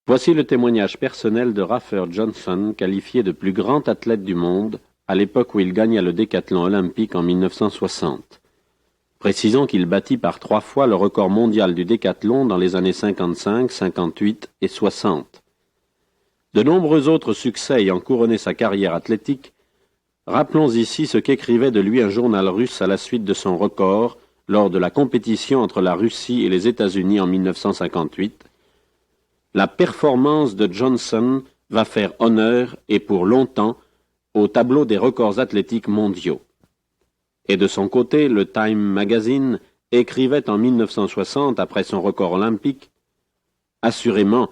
Voici le témoignage personnel de Raffer Johnson, qualifié de plus grand athlète du monde, à l'époque où il gagna le décathlon olympique en 1960. Précisons qu'il battit par 3 fois le record mondial du décathlon dans les années 55, 58 et 60. De nombreux autres succès ayant couronné sa carrière athlétique, rappelons ici ce qu'écrivait de lui un journal russe à la suite de son record lors de la compétition entre la Russie et les États-Unis en 1958. La performance de Johnson va faire honneur, et pour longtemps, au tableau des records athlétiques mondiaux. Et de son côté, le Time Magazine écrivait en 1960, après son record olympique, « Assurément,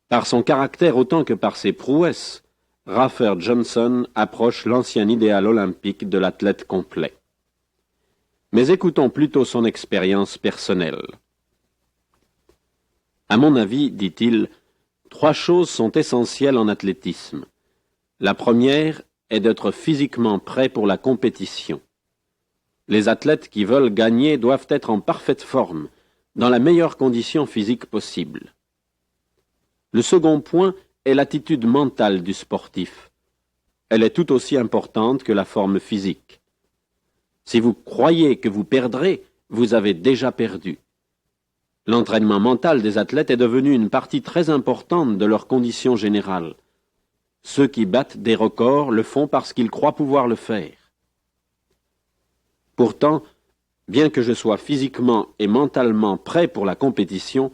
par son caractère autant que par ses prouesses, Raffer Johnson approche l'ancien idéal olympique de l'athlète complet. » Mais écoutons plutôt son expérience personnelle. À mon avis, dit-il, 3 choses sont essentielles en athlétisme. La première est d'être physiquement prêt pour la compétition. Les athlètes qui veulent gagner doivent être en parfaite forme, dans la meilleure condition physique possible. Le second point est l'attitude mentale du sportif. Elle est tout aussi importante que la forme physique. Si vous croyez que vous perdrez, vous avez déjà perdu. L'entraînement mental des athlètes est devenu une partie très importante de leur condition générale. Ceux qui battent des records le font parce qu'ils croient pouvoir le faire. Pourtant, bien que je sois physiquement et mentalement prêt pour la compétition,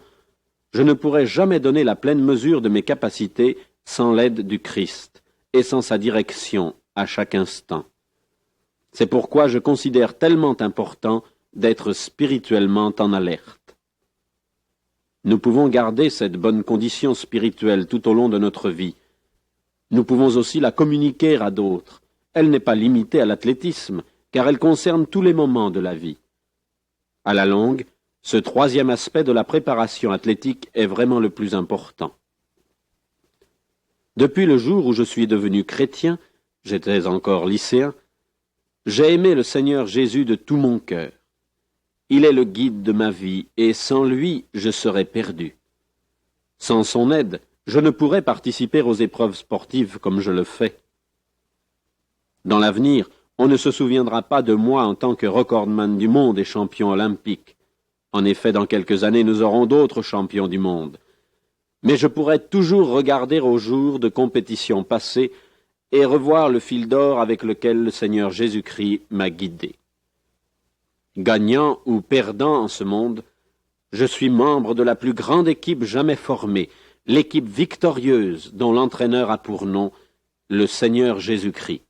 je ne pourrai jamais donner la pleine mesure de mes capacités sans l'aide du Christ et sans sa direction à chaque instant. C'est pourquoi je considère tellement important d'être spirituellement en alerte. Nous pouvons garder cette bonne condition spirituelle tout au long de notre vie. Nous pouvons aussi la communiquer à d'autres. Elle n'est pas limitée à l'athlétisme, car elle concerne tous les moments de la vie. À la longue, ce 3e aspect de la préparation athlétique est vraiment le plus important. Depuis le jour où je suis devenu chrétien, j'étais encore lycéen, j'ai aimé le Seigneur Jésus de tout mon cœur. Il est le guide de ma vie, et sans lui, je serais perdu. Sans son aide, je ne pourrais participer aux épreuves sportives comme je le fais. Dans l'avenir, on ne se souviendra pas de moi en tant que recordman du monde et champion olympique. En effet, dans quelques années, nous aurons d'autres champions du monde. Mais je pourrai toujours regarder aux jours de compétition passée et revoir le fil d'or avec lequel le Seigneur Jésus-Christ m'a guidé. Gagnant ou perdant en ce monde, je suis membre de la plus grande équipe jamais formée, l'équipe victorieuse dont l'entraîneur a pour nom le Seigneur Jésus-Christ.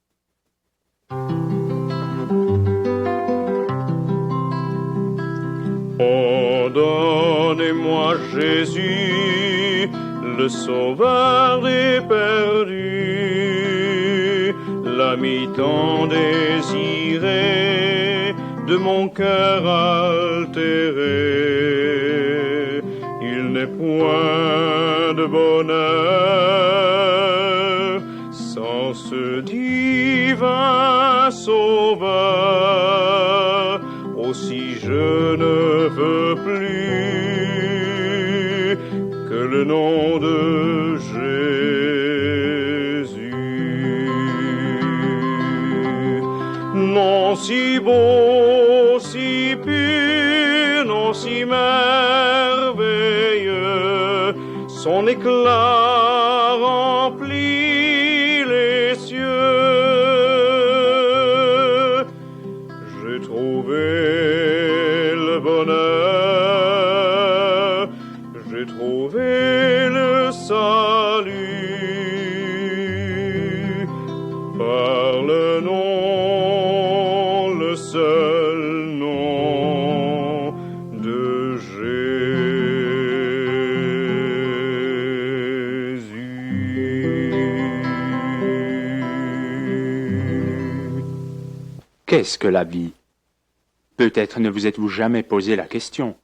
Pardonnez-moi Jésus, le sauveur des perdus, l'ami tant désiré de mon cœur altéré. Il n'est point de bonheur sans ce divin sauveur. Aussi je ne veux plus que le nom de Jésus. Non si beau, si pur, non si merveilleux, son éclat remplit les cieux. J'ai trouvé le bonheur, j'ai trouvé le salut par le nom, le seul nom de Jésus. Qu'est-ce que la vie? Peut-être ne vous êtes-vous jamais posé la question,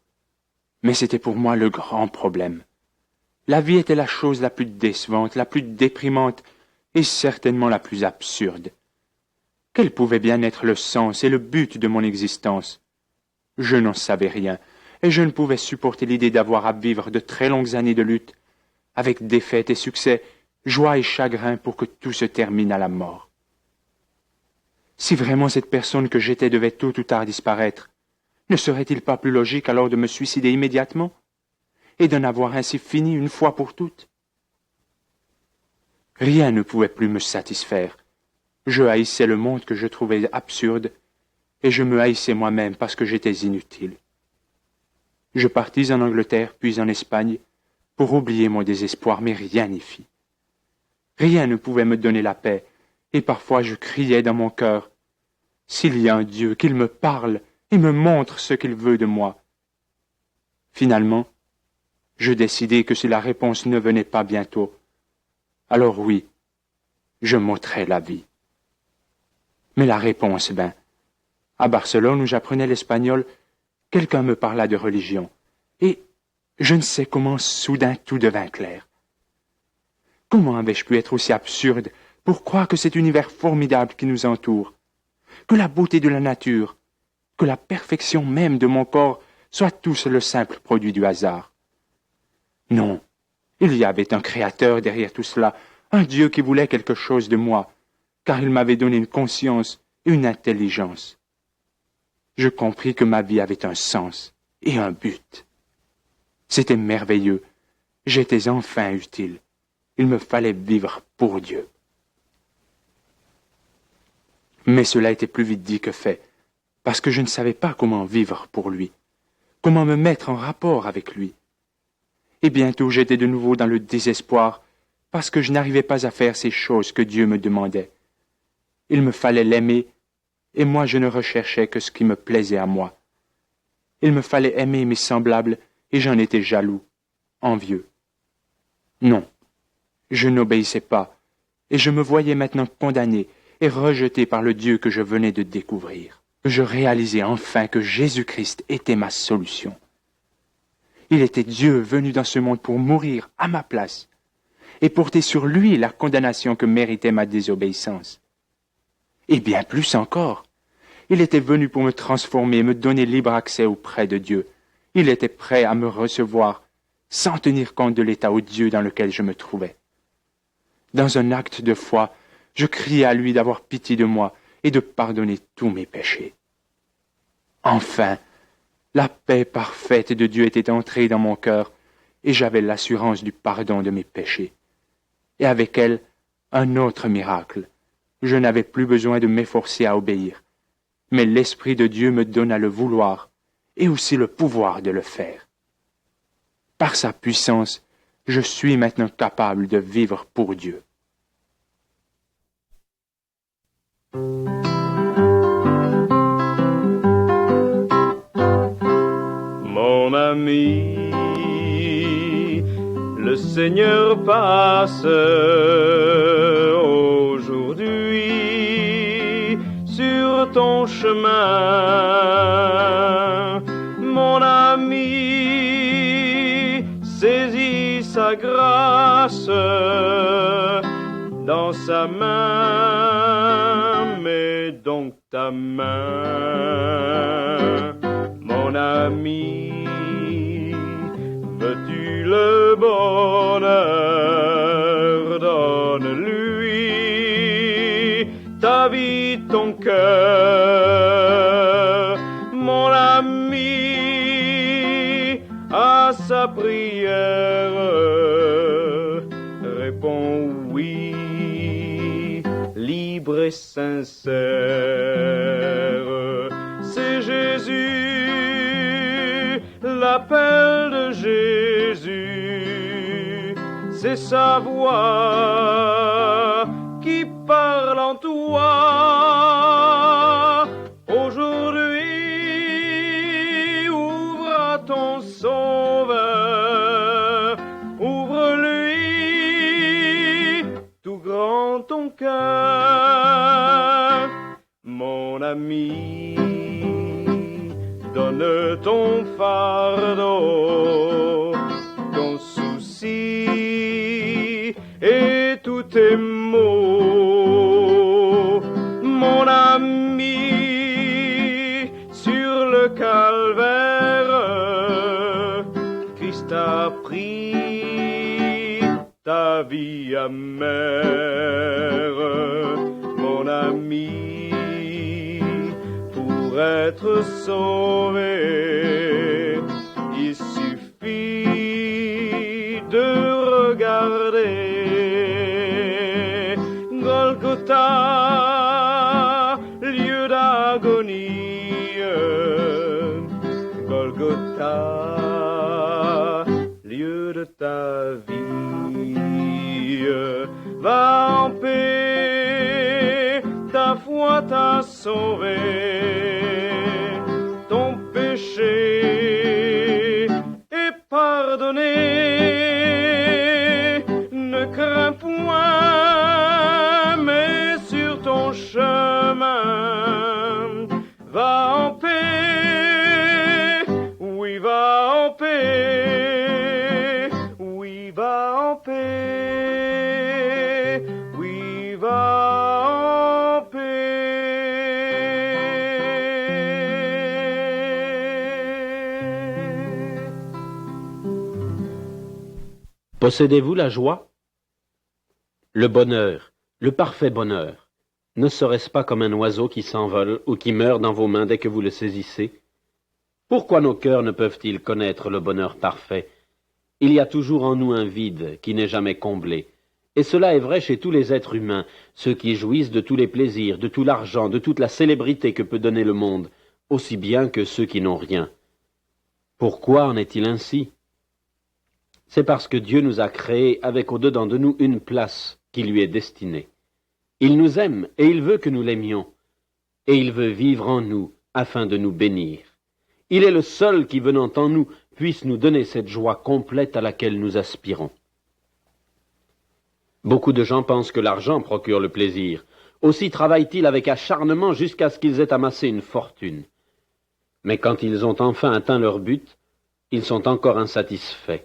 mais c'était pour moi le grand problème. La vie était la chose la plus décevante, la plus déprimante et certainement la plus absurde. Quel pouvait bien être le sens et le but de mon existence? Je n'en savais rien, et je ne pouvais supporter l'idée d'avoir à vivre de très longues années de lutte, avec défaite et succès, joie et chagrin pour que tout se termine à la mort. Si vraiment cette personne que j'étais devait tôt ou tard disparaître, ne serait-il pas plus logique alors de me suicider immédiatement et d'en avoir ainsi fini une fois pour toutes? Rien ne pouvait plus me satisfaire. Je haïssais le monde que je trouvais absurde, et je me haïssais moi-même parce que j'étais inutile. Je partis en Angleterre, puis en Espagne, pour oublier mon désespoir, mais rien n'y fit. Rien ne pouvait me donner la paix, et parfois je criais dans mon cœur, « S'il y a un Dieu, qu'il me parle et me montre ce qu'il veut de moi. » Finalement, je décidai que si la réponse ne venait pas bientôt, alors oui, je m'ôterais la vie. Mais la réponse, à Barcelone où j'apprenais l'espagnol, quelqu'un me parla de religion, et je ne sais comment soudain tout devint clair. Comment avais-je pu être aussi absurde pour croire que cet univers formidable qui nous entoure, que la beauté de la nature, que la perfection même de mon corps soit tous le simple produit du hasard? Non, il y avait un créateur derrière tout cela, un Dieu qui voulait quelque chose de moi, car il m'avait donné une conscience et une intelligence. Je compris que ma vie avait un sens et un but. C'était merveilleux. J'étais enfin utile. Il me fallait vivre pour Dieu. Mais cela était plus vite dit que fait, parce que je ne savais pas comment vivre pour lui, comment me mettre en rapport avec lui. Et bientôt j'étais de nouveau dans le désespoir, parce que je n'arrivais pas à faire ces choses que Dieu me demandait. Il me fallait l'aimer, et moi je ne recherchais que ce qui me plaisait à moi. Il me fallait aimer mes semblables, et j'en étais jaloux, envieux. Non, je n'obéissais pas, et je me voyais maintenant condamné et rejeté par le Dieu que je venais de découvrir. Je réalisais enfin que Jésus-Christ était ma solution. Il était Dieu venu dans ce monde pour mourir à ma place et porter sur lui la condamnation que méritait ma désobéissance. Et bien plus encore, il était venu pour me transformer, me donner libre accès auprès de Dieu. Il était prêt à me recevoir sans tenir compte de l'état odieux dans lequel je me trouvais. Dans un acte de foi, je criai à lui d'avoir pitié de moi et de pardonner tous mes péchés. Enfin, la paix parfaite de Dieu était entrée dans mon cœur et j'avais l'assurance du pardon de mes péchés. Et avec elle, un autre miracle. Je n'avais plus besoin de m'efforcer à obéir, mais l'Esprit de Dieu me donna le vouloir et aussi le pouvoir de le faire. Par sa puissance, je suis maintenant capable de vivre pour Dieu. Mon ami, le Seigneur passe aujourd'hui sur ton chemin. Mon ami, saisis sa grâce dans sa main, mets donc ta main. Mon ami, veux-tu le bonheur? Donne-lui ta vie, ton cœur. Mon ami, à sa prière, réponds oui, libre et sincère. C'est Jésus, l'appel de Jésus, c'est sa voix qui parle en toi. Aujourd'hui, ouvre à ton Sauveur, ouvre-lui tout grand ton cœur. Mon ami, donne ton fardeau, ton souci et tous tes maux. Mon ami, sur le calvaire, Christ a pris la vie amère, mon ami, pour être sauvé, il suffit de regarder Golgotha, lieu d'agonie, Golgotha, lieu de ta vie. Va en paix, ta foi t'a sauvé, ton péché est pardonné. Ne crains point, mais sur ton chemin, va en paix, oui, va en paix, oui, va en paix, oui, va en paix. Possédez-vous la joie? Le bonheur, le parfait bonheur, ne serait-ce pas comme un oiseau qui s'envole ou qui meurt dans vos mains dès que vous le saisissez? Pourquoi nos cœurs ne peuvent-ils connaître le bonheur parfait? Il y a toujours en nous un vide qui n'est jamais comblé. Et cela est vrai chez tous les êtres humains, ceux qui jouissent de tous les plaisirs, de tout l'argent, de toute la célébrité que peut donner le monde, aussi bien que ceux qui n'ont rien. Pourquoi en est-il ainsi? C'est parce que Dieu nous a créés avec au-dedans de nous une place qui lui est destinée. Il nous aime et il veut que nous l'aimions. Et il veut vivre en nous afin de nous bénir. Il est le seul qui, venant en nous, puisse nous donner cette joie complète à laquelle nous aspirons. Beaucoup de gens pensent que l'argent procure le plaisir. Aussi travaillent-ils avec acharnement jusqu'à ce qu'ils aient amassé une fortune. Mais quand ils ont enfin atteint leur but, ils sont encore insatisfaits.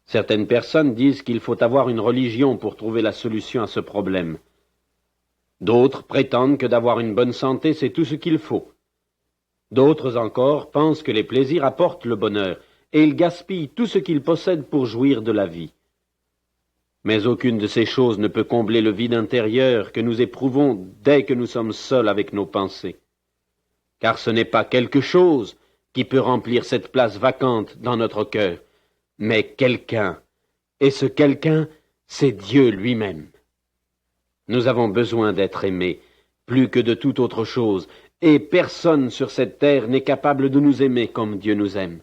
Certaines personnes disent qu'il faut avoir une religion pour trouver la solution à ce problème. D'autres prétendent que d'avoir une bonne santé, c'est tout ce qu'il faut. D'autres encore pensent que les plaisirs apportent le bonheur, et ils gaspillent tout ce qu'ils possèdent pour jouir de la vie. Mais aucune de ces choses ne peut combler le vide intérieur que nous éprouvons dès que nous sommes seuls avec nos pensées. Car ce n'est pas quelque chose qui peut remplir cette place vacante dans notre cœur, mais quelqu'un, et ce quelqu'un, c'est Dieu lui-même. Nous avons besoin d'être aimés, plus que de toute autre chose, et personne sur cette terre n'est capable de nous aimer comme Dieu nous aime.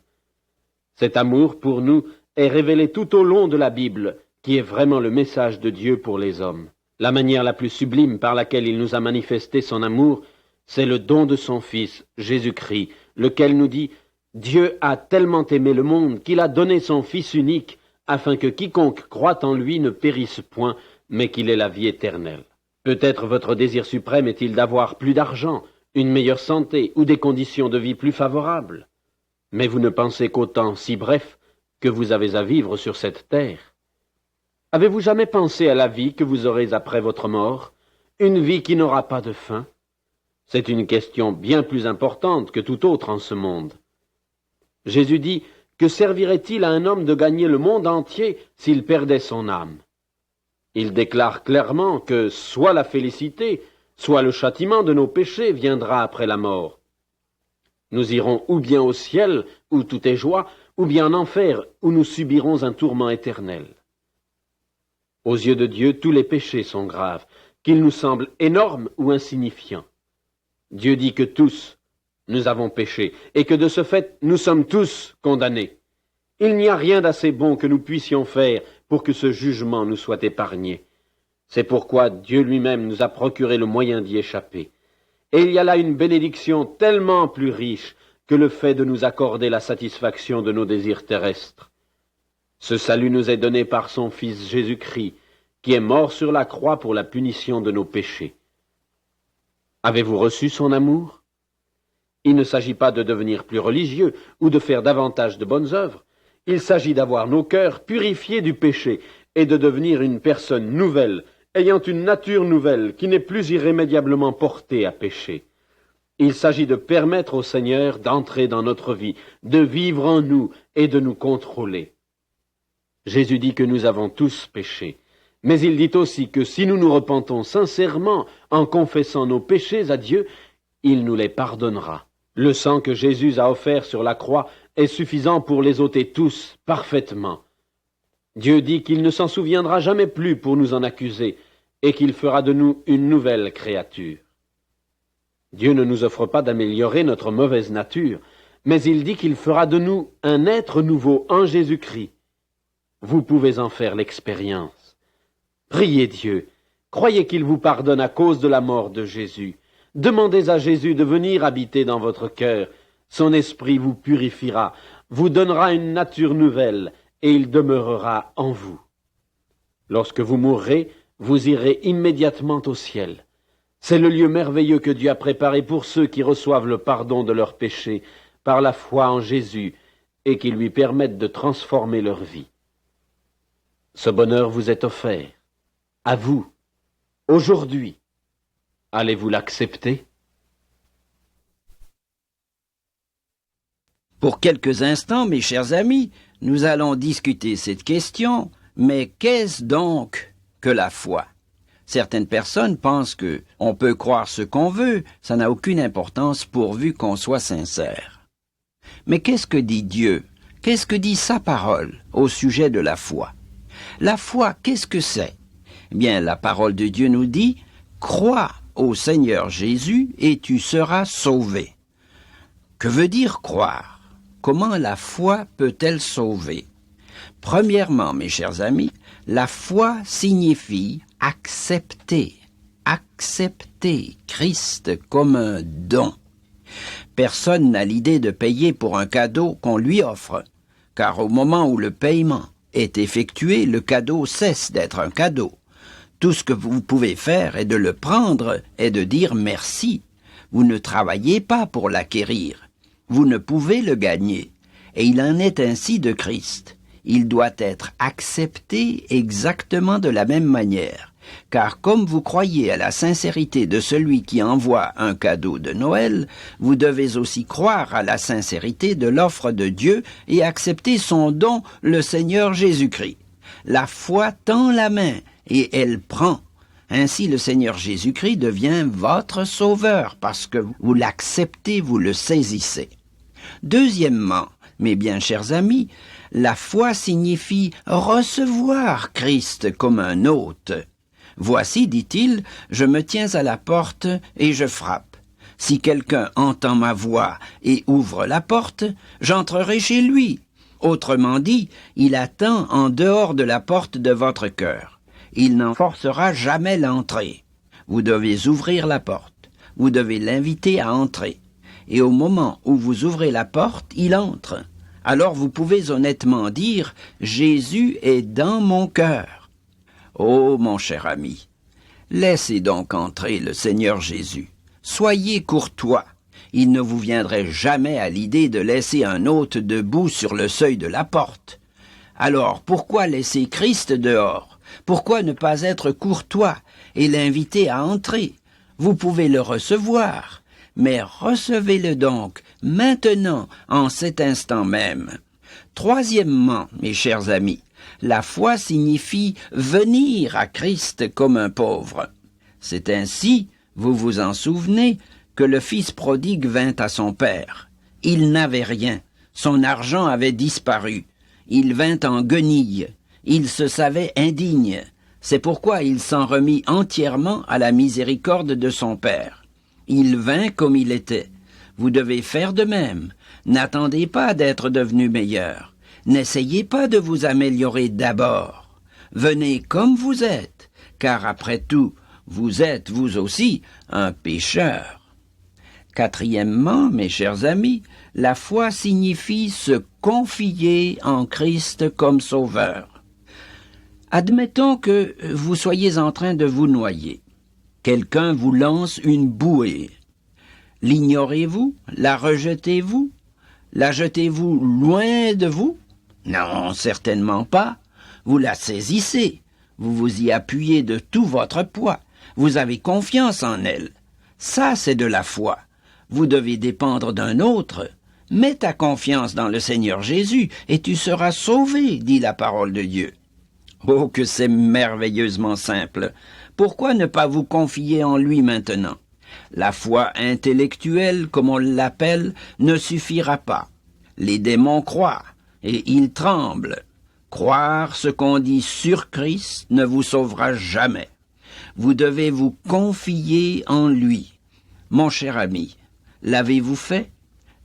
Cet amour, pour nous, est révélé tout au long de la Bible, qui est vraiment le message de Dieu pour les hommes. La manière la plus sublime par laquelle il nous a manifesté son amour, c'est le don de son Fils, Jésus-Christ, lequel nous dit « Dieu a tellement aimé le monde qu'il a donné son Fils unique, afin que quiconque croit en lui ne périsse point, mais qu'il ait la vie éternelle. » Peut-être votre désir suprême est-il d'avoir plus d'argent, une meilleure santé ou des conditions de vie plus favorables. Mais vous ne pensez qu'au temps si bref que vous avez à vivre sur cette terre. Avez-vous jamais pensé à la vie que vous aurez après votre mort, une vie qui n'aura pas de fin? C'est une question bien plus importante que toute autre en ce monde. Jésus dit, que servirait-il à un homme de gagner le monde entier s'il perdait son âme? Il déclare clairement que soit la félicité, soit le châtiment de nos péchés viendra après la mort. Nous irons ou bien au ciel, où tout est joie, ou bien en enfer, où nous subirons un tourment éternel. Aux yeux de Dieu, tous les péchés sont graves, qu'ils nous semblent énormes ou insignifiants. Dieu dit que tous, nous avons péché, et que de ce fait, nous sommes tous condamnés. Il n'y a rien d'assez bon que nous puissions faire pour que ce jugement nous soit épargné. C'est pourquoi Dieu lui-même nous a procuré le moyen d'y échapper. Et il y a là une bénédiction tellement plus riche que le fait de nous accorder la satisfaction de nos désirs terrestres. Ce salut nous est donné par son Fils Jésus-Christ, qui est mort sur la croix pour la punition de nos péchés. Avez-vous reçu son amour? Il ne s'agit pas de devenir plus religieux ou de faire davantage de bonnes œuvres. Il s'agit d'avoir nos cœurs purifiés du péché et de devenir une personne nouvelle, ayant une nature nouvelle qui n'est plus irrémédiablement portée à pécher. Il s'agit de permettre au Seigneur d'entrer dans notre vie, de vivre en nous et de nous contrôler. Jésus dit que nous avons tous péché. Mais il dit aussi que si nous nous repentons sincèrement en confessant nos péchés à Dieu, il nous les pardonnera. Le sang que Jésus a offert sur la croix est suffisant pour les ôter tous, parfaitement. Dieu dit qu'il ne s'en souviendra jamais plus pour nous en accuser, et qu'il fera de nous une nouvelle créature. Dieu ne nous offre pas d'améliorer notre mauvaise nature, mais il dit qu'il fera de nous un être nouveau en Jésus-Christ. Vous pouvez en faire l'expérience. Priez Dieu, croyez qu'il vous pardonne à cause de la mort de Jésus. Demandez à Jésus de venir habiter dans votre cœur. Son esprit vous purifiera, vous donnera une nature nouvelle, et il demeurera en vous. Lorsque vous mourrez, vous irez immédiatement au ciel. C'est le lieu merveilleux que Dieu a préparé pour ceux qui reçoivent le pardon de leurs péchés par la foi en Jésus et qui lui permettent de transformer leur vie. Ce bonheur vous est offert, à vous, aujourd'hui. Allez-vous l'accepter? Pour quelques instants, mes chers amis, nous allons discuter cette question, mais qu'est-ce donc que la foi? Certaines personnes pensent que on peut croire ce qu'on veut, ça n'a aucune importance pourvu qu'on soit sincère. Mais qu'est-ce que dit Dieu? Qu'est-ce que dit sa parole au sujet de la foi? La foi, qu'est-ce que c'est? Eh bien, la parole de Dieu nous dit « Crois au Seigneur Jésus et tu seras sauvé ». Que veut dire croire? Comment la foi peut-elle sauver? Premièrement, mes chers amis, la foi signifie accepter Christ comme un don. Personne n'a l'idée de payer pour un cadeau qu'on lui offre, car au moment où le paiement est effectué, le cadeau cesse d'être un cadeau. Tout ce que vous pouvez faire est de le prendre et de dire merci. Vous ne travaillez pas pour l'acquérir. Vous ne pouvez le gagner. Et il en est ainsi de Christ. Il doit être accepté exactement de la même manière. Car comme vous croyez à la sincérité de celui qui envoie un cadeau de Noël, vous devez aussi croire à la sincérité de l'offre de Dieu et accepter son don, le Seigneur Jésus-Christ. La foi tend la main et elle prend. Ainsi le Seigneur Jésus-Christ devient votre sauveur parce que vous l'acceptez, vous le saisissez. Deuxièmement, mes bien chers amis, la foi signifie recevoir Christ comme un hôte. Voici, dit-il, je me tiens à la porte et je frappe. Si quelqu'un entend ma voix et ouvre la porte, j'entrerai chez lui. Autrement dit, il attend en dehors de la porte de votre cœur. Il n'en forcera jamais l'entrée. Vous devez ouvrir la porte. Vous devez l'inviter à entrer. Et au moment où vous ouvrez la porte, il entre. Alors vous pouvez honnêtement dire « Jésus est dans mon cœur ». Oh, mon cher ami, laissez donc entrer le Seigneur Jésus. Soyez courtois. Il ne vous viendrait jamais à l'idée de laisser un hôte debout sur le seuil de la porte. Alors, pourquoi laisser Christ dehors? Pourquoi ne pas être courtois et l'inviter à entrer? Vous pouvez le recevoir, mais recevez-le donc maintenant, en cet instant même. Troisièmement, mes chers amis, la foi signifie venir à Christ comme un pauvre. C'est ainsi, vous vous en souvenez, que le fils prodigue vint à son père. Il n'avait rien, son argent avait disparu. Il vint en guenille, il se savait indigne. C'est pourquoi il s'en remit entièrement à la miséricorde de son père. Il vint comme il était. Vous devez faire de même. N'attendez pas d'être devenu meilleur. N'essayez pas de vous améliorer d'abord. Venez comme vous êtes, car après tout, vous êtes, vous aussi, un pécheur. Quatrièmement, mes chers amis, la foi signifie se confier en Christ comme sauveur. Admettons que vous soyez en train de vous noyer. Quelqu'un vous lance une bouée. L'ignorez-vous? La rejetez-vous? La jetez-vous loin de vous? Non, certainement pas. Vous la saisissez. Vous vous y appuyez de tout votre poids. Vous avez confiance en elle. Ça, c'est de la foi. Vous devez dépendre d'un autre. Mets ta confiance dans le Seigneur Jésus et tu seras sauvé, dit la parole de Dieu. Oh, que c'est merveilleusement simple. Pourquoi ne pas vous confier en lui maintenant? La foi intellectuelle, comme on l'appelle, ne suffira pas. Les démons croient et ils tremblent. Croire ce qu'on dit sur Christ ne vous sauvera jamais. Vous devez vous confier en lui. Mon cher ami, l'avez-vous fait?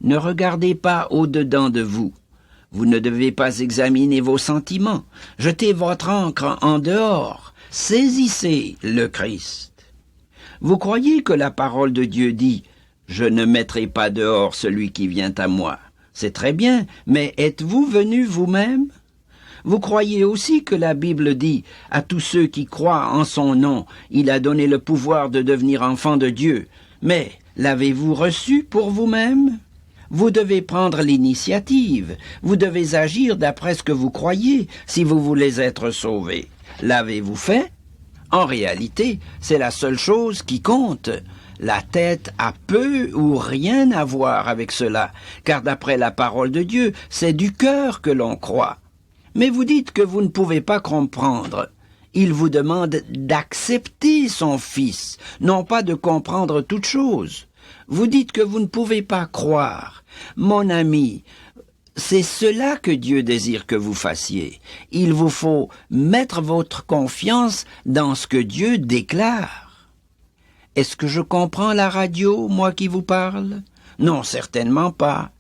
Ne regardez pas au-dedans de vous. Vous ne devez pas examiner vos sentiments. Jetez votre encre en dehors. Saisissez le Christ. Vous croyez que la parole de Dieu dit « Je ne mettrai pas dehors celui qui vient à moi ». C'est très bien, mais êtes-vous venu vous-même? Vous croyez aussi que la Bible dit « À tous ceux qui croient en son nom, il a donné le pouvoir de devenir enfants de Dieu ». Mais l'avez-vous reçu pour vous-même? Vous devez prendre l'initiative. Vous devez agir d'après ce que vous croyez si vous voulez être sauvé. L'avez-vous fait? En réalité, c'est la seule chose qui compte. La tête a peu ou rien à voir avec cela, car d'après la parole de Dieu, c'est du cœur que l'on croit. Mais vous dites que vous ne pouvez pas comprendre. Il vous demande d'accepter son Fils, non pas de comprendre toute chose. Vous dites que vous ne pouvez pas croire. Mon ami, c'est cela que Dieu désire que vous fassiez. Il vous faut mettre votre confiance dans ce que Dieu déclare. Est-ce que je comprends la radio, moi qui vous parle? Non, certainement pas.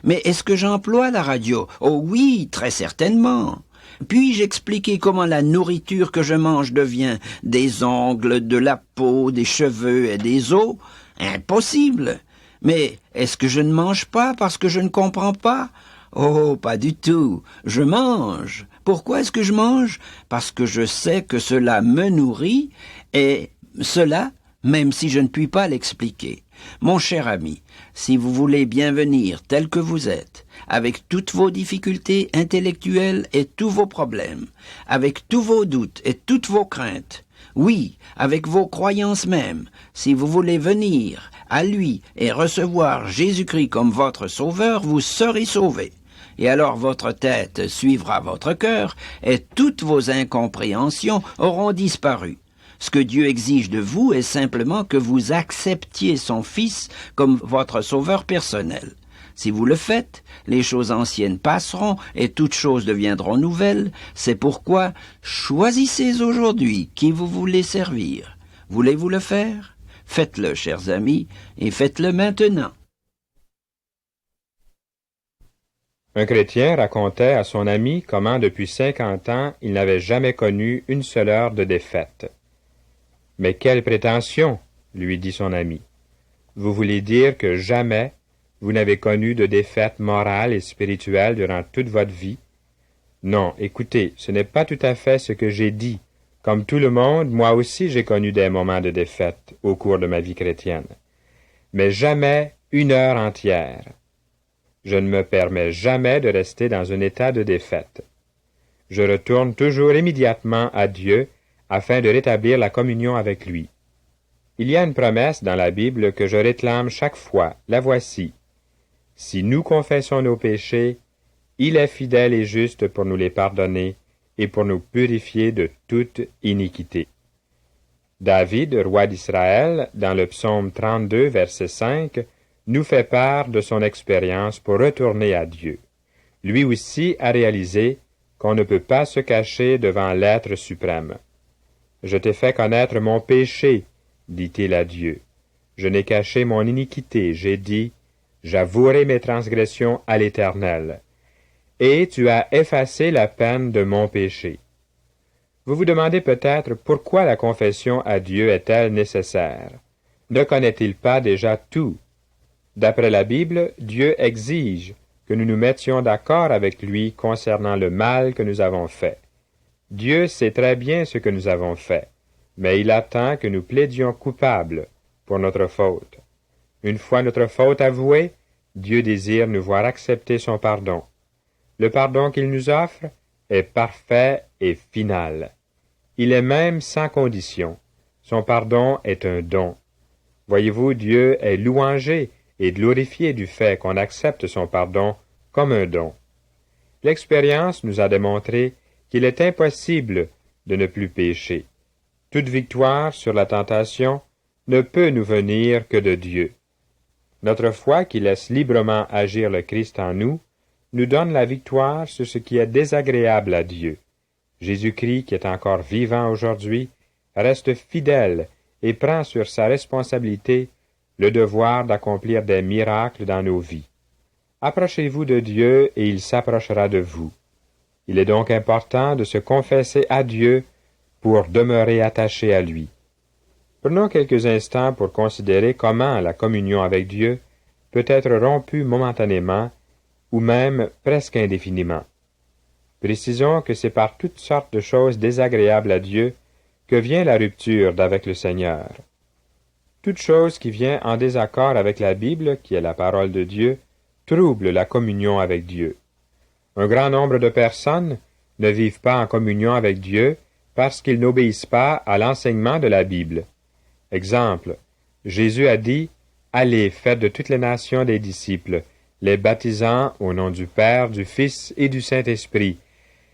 Mais est-ce que j'emploie la radio? Oh oui, très certainement. Puis-je expliquer comment la nourriture que je mange devient des ongles, de la peau, des cheveux et des os? Impossible. Mais est-ce que je ne mange pas parce que je ne comprends pas? Oh, pas du tout. Je mange. Pourquoi est-ce que je mange? Parce que je sais que cela me nourrit, et cela, même si je ne puis pas l'expliquer. Mon cher ami, si vous voulez bien venir tel que vous êtes, avec toutes vos difficultés intellectuelles et tous vos problèmes, avec tous vos doutes et toutes vos craintes, oui, avec vos croyances même, si vous voulez venir à lui et recevoir Jésus-Christ comme votre sauveur, vous serez sauvé. Et alors votre tête suivra votre cœur et toutes vos incompréhensions auront disparu. Ce que Dieu exige de vous est simplement que vous acceptiez son Fils comme votre sauveur personnel. Si vous le faites, les choses anciennes passeront et toutes choses deviendront nouvelles. C'est pourquoi choisissez aujourd'hui qui vous voulez servir. Voulez-vous le faire? Faites-le, chers amis, et faites-le maintenant. Un chrétien racontait à son ami comment depuis 50 ans il n'avait jamais connu une seule heure de défaite. « Mais quelle prétention !» lui dit son ami. « Vous voulez dire que jamais vous n'avez connu de défaite morale et spirituelle durant toute votre vie? Non, écoutez, ce n'est pas tout à fait ce que j'ai dit. Comme tout le monde, moi aussi j'ai connu des moments de défaite au cours de ma vie chrétienne. Mais jamais une heure entière. Je ne me permets jamais de rester dans un état de défaite. Je retourne toujours immédiatement à Dieu afin de rétablir la communion avec lui. Il y a une promesse dans la Bible que je réclame chaque fois, la voici. Si nous confessons nos péchés, il est fidèle et juste pour nous les pardonner et pour nous purifier de toute iniquité. David, roi d'Israël, dans le psaume 32, verset 5, nous fait part de son expérience pour retourner à Dieu. Lui aussi a réalisé qu'on ne peut pas se cacher devant l'être suprême. « Je t'ai fait connaître mon péché, dit-il à Dieu. Je n'ai caché mon iniquité, j'ai dit, j'avouerai mes transgressions à l'Éternel. Et tu as effacé la peine de mon péché. » Vous vous demandez peut-être pourquoi la confession à Dieu est-elle nécessaire? Ne connaît-il pas déjà tout? D'après la Bible, Dieu exige que nous nous mettions d'accord avec lui concernant le mal que nous avons fait. Dieu sait très bien ce que nous avons fait, mais il attend que nous plaidions coupables pour notre faute. Une fois notre faute avouée, Dieu désire nous voir accepter son pardon. Le pardon qu'il nous offre est parfait et final. Il est même sans condition. Son pardon est un don. Voyez-vous, Dieu est louangé et glorifié du fait qu'on accepte son pardon comme un don. L'expérience nous a démontré qu'il est impossible de ne plus pécher. Toute victoire sur la tentation ne peut nous venir que de Dieu. Notre foi qui laisse librement agir le Christ en nous, nous donne la victoire sur ce qui est désagréable à Dieu. Jésus-Christ, qui est encore vivant aujourd'hui, reste fidèle et prend sur sa responsabilité le devoir d'accomplir des miracles dans nos vies. Approchez-vous de Dieu et il s'approchera de vous. Il est donc important de se confesser à Dieu pour demeurer attaché à lui. Prenons quelques instants pour considérer comment la communion avec Dieu peut être rompue momentanément ou même presque indéfiniment. Précisons que c'est par toutes sortes de choses désagréables à Dieu que vient la rupture d'avec le Seigneur. Toute chose qui vient en désaccord avec la Bible, qui est la parole de Dieu, trouble la communion avec Dieu. Un grand nombre de personnes ne vivent pas en communion avec Dieu parce qu'ils n'obéissent pas à l'enseignement de la Bible. Exemple, Jésus a dit « Allez, faites de toutes les nations des disciples, les baptisant au nom du Père, du Fils et du Saint-Esprit,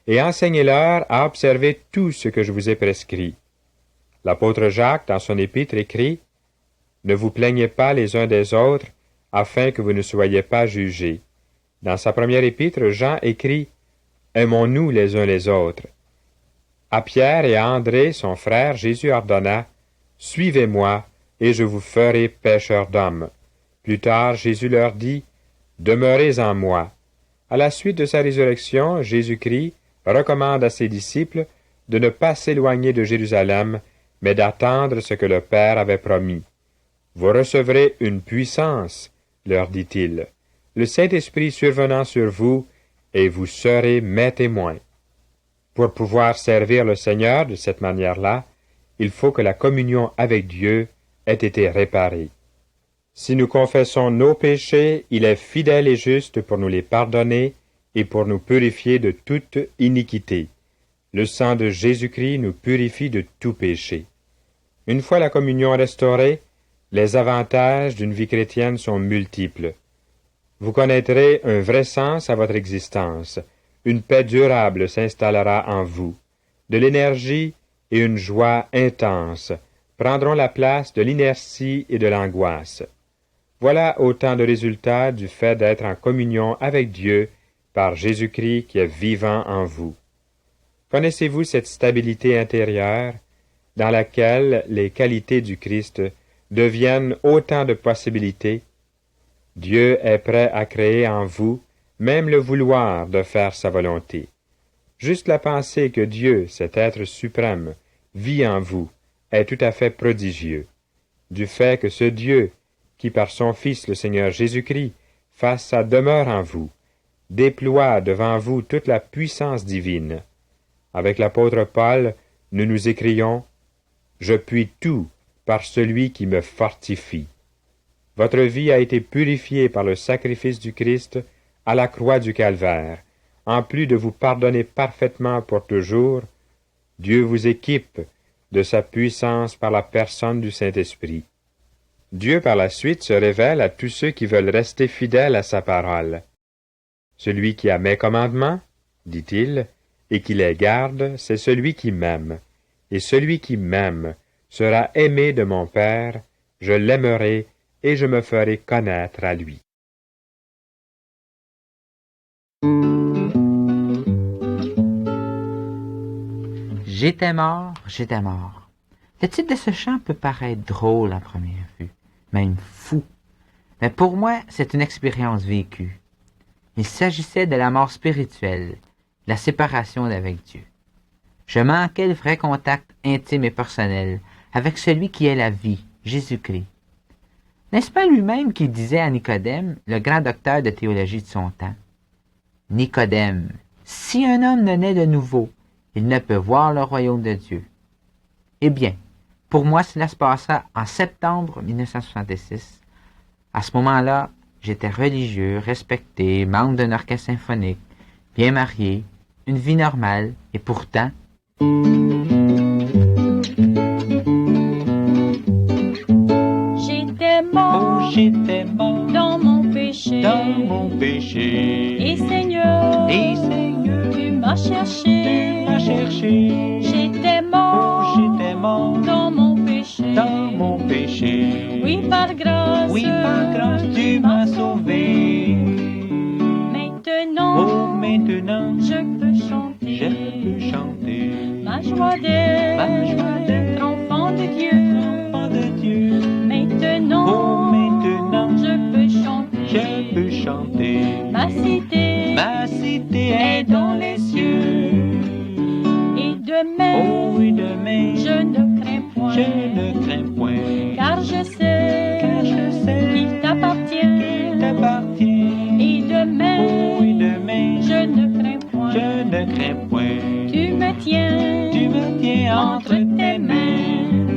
et enseignez-leur à observer tout ce que je vous ai prescrit. » L'apôtre Jacques, dans son épître, écrit « Ne vous plaignez pas les uns des autres, afin que vous ne soyez pas jugés. » Dans sa première épître, Jean écrit « Aimons-nous les uns les autres. » À Pierre et à André, son frère, Jésus ordonna « Suivez-moi, et je vous ferai pêcheurs d'hommes. » Plus tard, Jésus leur dit « Demeurez en moi. » À la suite de sa résurrection, Jésus-Christ recommande à ses disciples de ne pas s'éloigner de Jérusalem, mais d'attendre ce que le Père avait promis. « Vous recevrez une puissance, leur dit-il, le Saint-Esprit survenant sur vous, et vous serez mes témoins. » Pour pouvoir servir le Seigneur de cette manière-là, il faut que la communion avec Dieu ait été réparée. Si nous confessons nos péchés, il est fidèle et juste pour nous les pardonner et pour nous purifier de toute iniquité. Le sang de Jésus-Christ nous purifie de tout péché. Une fois la communion restaurée, les avantages d'une vie chrétienne sont multiples. Vous connaîtrez un vrai sens à votre existence. Une paix durable s'installera en vous. De l'énergie et une joie intense prendront la place de l'inertie et de l'angoisse. Voilà autant de résultats du fait d'être en communion avec Dieu par Jésus-Christ qui est vivant en vous. Connaissez-vous cette stabilité intérieure dans laquelle les qualités du Christ deviennent autant de possibilités? Dieu est prêt à créer en vous même le vouloir de faire sa volonté. Juste la pensée que Dieu, cet être suprême, vit en vous est tout à fait prodigieux. Du fait que ce Dieu, qui par son Fils le Seigneur Jésus-Christ fasse sa demeure en vous, déploie devant vous toute la puissance divine. Avec l'apôtre Paul, nous nous écrions « Je puis tout par celui qui me fortifie ». Votre vie a été purifiée par le sacrifice du Christ à la croix du Calvaire. En plus de vous pardonner parfaitement pour toujours, Dieu vous équipe de sa puissance par la personne du Saint-Esprit. Dieu par la suite se révèle à tous ceux qui veulent rester fidèles à sa parole. Celui qui a mes commandements, dit-il, et qui les garde, c'est celui qui m'aime. Et celui qui m'aime sera aimé de mon Père, je l'aimerai et je me ferai connaître à lui. J'étais mort, j'étais mort. Le titre de ce chant peut paraître drôle à première vue, même fou. Mais pour moi, c'est une expérience vécue. Il s'agissait de la mort spirituelle, la séparation d'avec Dieu. Je manquais le vrai contact intime et personnel avec celui qui est la vie, Jésus-Christ. N'est-ce pas lui-même qui disait à Nicodème, le grand docteur de théologie de son temps? « Nicodème, si un homme ne naît de nouveau, il ne peut voir le royaume de Dieu. » Eh bien, pour moi, cela se passa en septembre 1966. À ce moment-là, j'étais religieux, respecté, membre d'un orchestre symphonique, bien marié, une vie normale, et pourtant... J'étais mort, j'étais mort dans mon péché. Et Seigneur, tu m'as cherché. J'étais mort, dans mon péché. Oui, par grâce, tu m'as sauvé. Maintenant, je peux chanter. Ma joie d'être enfant de Dieu. Maintenant, je peux chanter. Ma cité est dans les cieux. Et demain, je ne crains point. Car je sais qu'il t'appartient. Et demain, je ne crains point. Tu me tiens entre tes mains.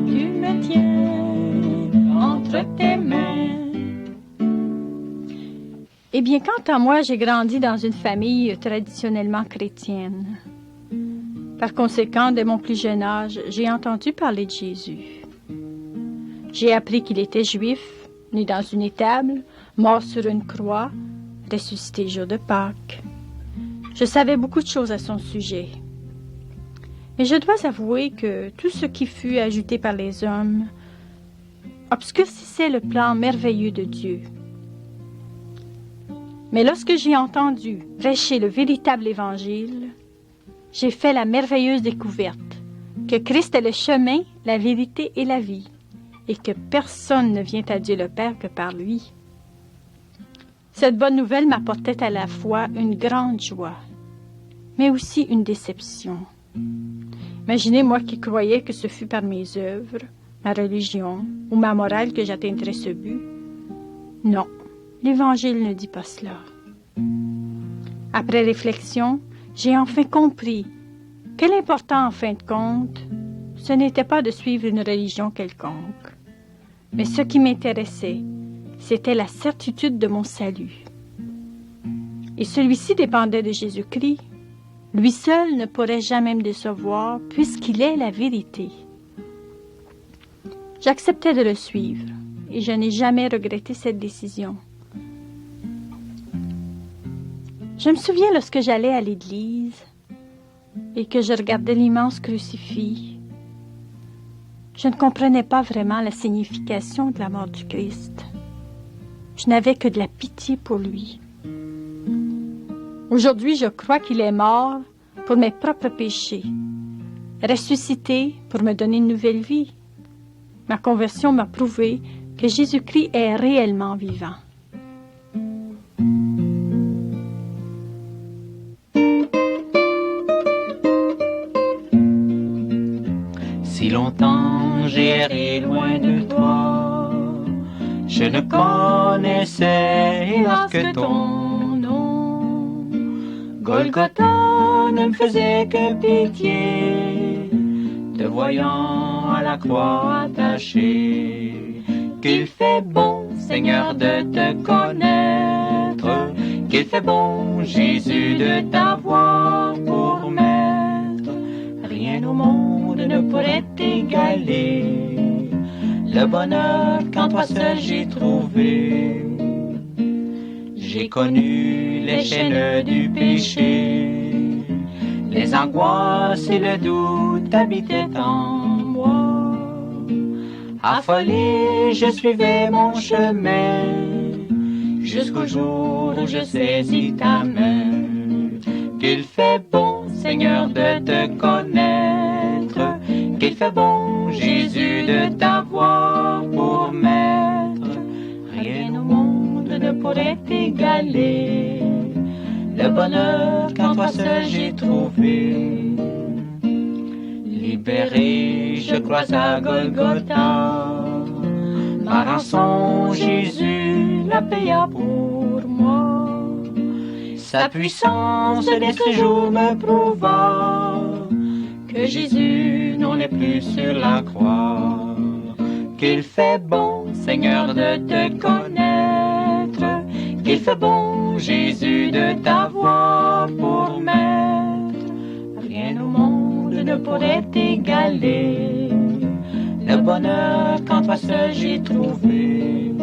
Tu me tiens entre tes mains. Eh bien, quant à moi, j'ai grandi dans une famille traditionnellement chrétienne. Par conséquent, dès mon plus jeune âge, j'ai entendu parler de Jésus. J'ai appris qu'il était juif, né dans une étable, mort sur une croix, ressuscité jour de Pâques. Je savais beaucoup de choses à son sujet. Mais je dois avouer que tout ce qui fut ajouté par les hommes obscurcissait le plan merveilleux de Dieu. Mais lorsque j'ai entendu prêcher le véritable évangile, j'ai fait la merveilleuse découverte que Christ est le chemin, la vérité et la vie, et que personne ne vient à Dieu le Père que par lui. Cette bonne nouvelle m'apportait à la fois une grande joie, mais aussi une déception. Imaginez moi qui croyais que ce fut par mes œuvres, ma religion ou ma morale que j'atteindrais ce but. Non, l'Évangile ne dit pas cela. Après réflexion, j'ai enfin compris que l'important en fin de compte, ce n'était pas de suivre une religion quelconque, mais ce qui m'intéressait, c'était la certitude de mon salut. Et celui-ci dépendait de Jésus-Christ. Lui seul ne pourrait jamais me décevoir, puisqu'il est la vérité. J'acceptais de le suivre, et je n'ai jamais regretté cette décision. Je me souviens lorsque j'allais à l'église, et que je regardais l'immense crucifix, je ne comprenais pas vraiment la signification de la mort du Christ. Je n'avais que de la pitié pour lui. Aujourd'hui, je crois qu'il est mort pour mes propres péchés, ressuscité pour me donner une nouvelle vie. Ma conversion m'a prouvé que Jésus-Christ est réellement vivant. Si longtemps j'ai erré loin de toi, je ne connaissais hélas que ton nom. Golgotha ne me faisait que pitié, te voyant à la croix attaché. Qu'il fait bon, Seigneur, de te connaître, qu'il fait bon, Jésus, de t'avoir pour maître. Rien au monde ne pourrait t'égaler, le bonheur qu'en toi seul j'ai trouvé. J'ai connu les chaînes du péché, les angoisses et le doute habitaient en moi. Affolé, je suivais mon chemin, jusqu'au jour où je saisis ta main. Qu'il fait bon, Seigneur, de te connaître, qu'il fait bon, Jésus, de t'avoir pour maître. Rien au monde ne pourrait t'égaler, le bonheur qu'en toi seul j'ai trouvé. Libéré, je crois à Golgotha, ma rançon, Jésus la paya pour moi. Sa puissance dès ce jour me prouva que Jésus non n'est plus sur la croix. Qu'il fait bon, Seigneur, de te connaître, qu'il fait bon, Jésus, de t'avoir pour maître. Rien au monde ne pourrait t'égaler, le bonheur qu'en toi seul j'ai trouvé.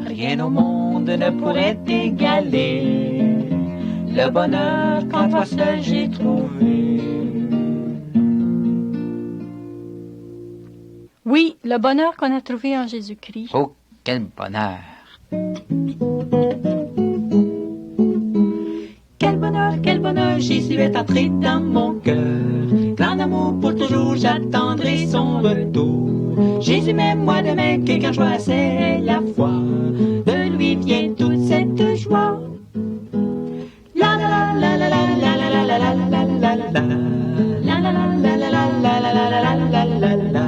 Rien au monde monde ne pourrait égaler le bonheur qu'en toi seul j'ai trouvé. Oui, le bonheur qu'on a trouvé en Jésus-Christ. Oh, quel bonheur! Quel bonheur, Jésus est entré dans mon cœur. Grand amour pour toujours, j'attendrai son retour. Jésus m'aime moi de même que quand joie c'est la foi. De lui vient toute cette joie. La la la la la la la la la la la la la la. La la la la la la la la la la la la la.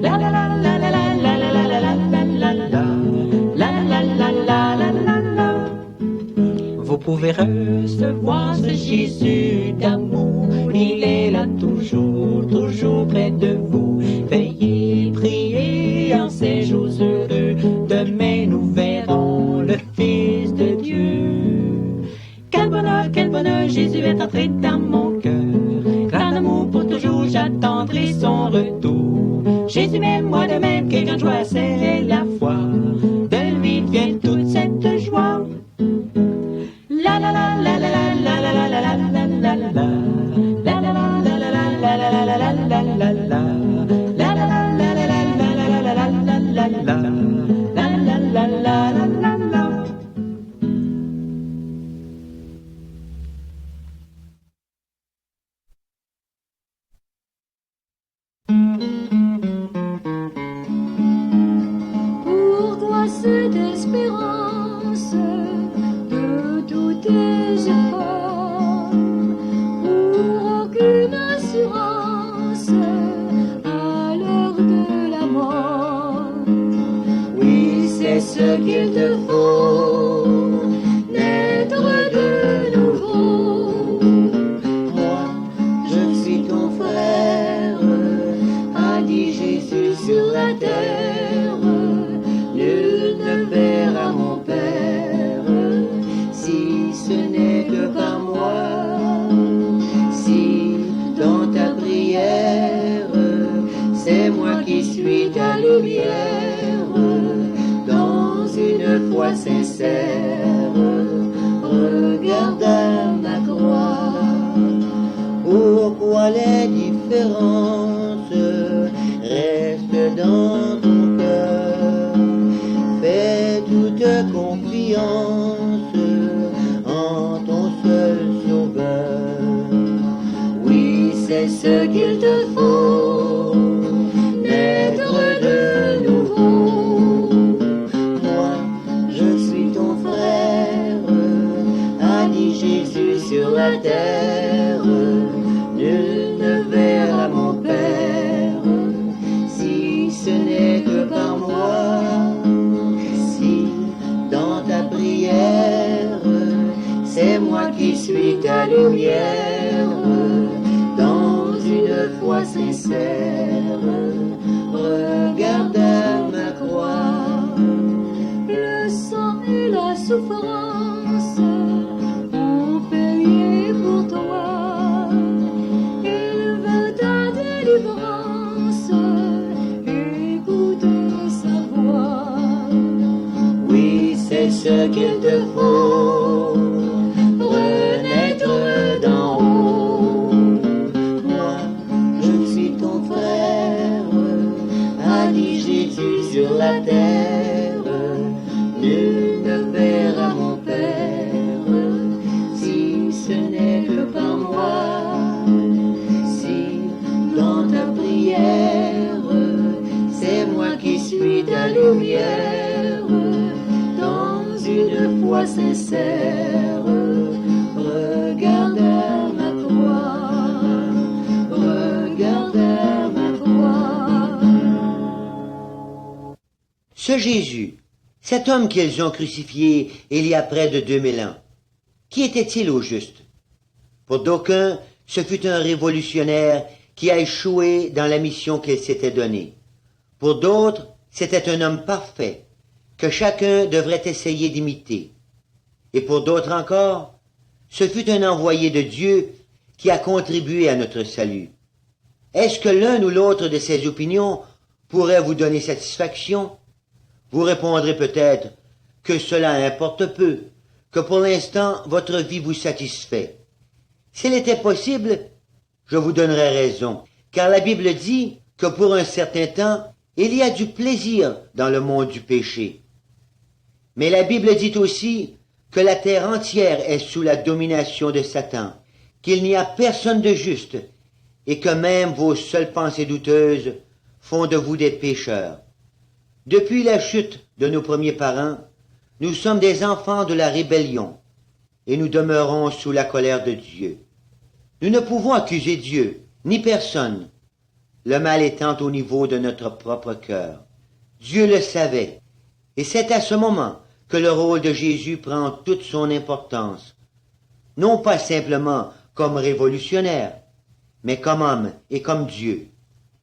La la la la la la la la la la la la la. La la la la la la la. Vous pouvez recevoir ce Jésus d'amour. Il est là toujours, toujours près de vous. Veillez, priez en ces jours heureux. Demain nous verrons le Fils de Dieu. Quel bonheur, Jésus est entré dans mon cœur. Grand amour pour toujours, j'attendrai son retour. Jésus m'aime moi de même que grande joie c'est la foi. De lui vient toute cette joie. La la la la la la la la la la la la la la. La la la la la la la la la la la la la. La la la la la la la la la la la la la. La la la la la la la. Pourquoi cette espérance de tous tes efforts, pour aucune assurance à l'heure de la mort? Oui, c'est ce qu'il te faut, naître de nouveau. Moi, je suis ton frère, a dit Jésus sur la terre. Nul ne verra mon Père si ce n'est que par moi. Si dans ta prière, c'est moi qui suis ta lumière, dans une foi sincère, regarde à ma croix. Pourquoi les différences restent dans ton cœur? Fais toute confiance en ton seul sauveur. Oui, c'est ce qu'il te faut, naître de nouveau. Moi, je suis ton frère, a dit Jésus sur la terre. Nul ne verra mon Père si ce n'est que par moi. Si dans ta prière, c'est moi qui suis ta lumière, dans une foi sincère, regarde à ma croix. Le sang et la souffrance ont payé pour toi. Il veut ta délivrance, écoute sa voix. Oui, c'est ce qu'il te faut, renaître d'en haut. Moi, je suis ton frère, a dit Jésus sur la terre. Nul ne verra mon Père si ce n'est que par moi. Si dans ta prière, c'est moi qui suis ta lumière, dans une foi sincère, regarde à ma croix, regarde à ma croix. Ce Jésus, cet homme qu'ils ont crucifié il y a près de 2000 ans, qui était-il au juste? Pour d'aucuns, ce fut un révolutionnaire qui a échoué dans la mission qu'il s'était donnée. Pour d'autres, c'était un homme parfait, que chacun devrait essayer d'imiter. Et pour d'autres encore, ce fut un envoyé de Dieu qui a contribué à notre salut. Est-ce que l'un ou l'autre de ces opinions pourrait vous donner satisfaction? Vous répondrez peut-être, que cela importe peu, que pour l'instant votre vie vous satisfait. S'il était possible, je vous donnerais raison, car la Bible dit que pour un certain temps, il y a du plaisir dans le monde du péché. Mais la Bible dit aussi que la terre entière est sous la domination de Satan, qu'il n'y a personne de juste, et que même vos seules pensées douteuses font de vous des pécheurs. Depuis la chute de nos premiers parents, nous sommes des enfants de la rébellion, et nous demeurons sous la colère de Dieu. Nous ne pouvons accuser Dieu, ni personne, le mal étant au niveau de notre propre cœur. Dieu le savait, et c'est à ce moment que le rôle de Jésus prend toute son importance, non pas simplement comme révolutionnaire, mais comme homme et comme Dieu.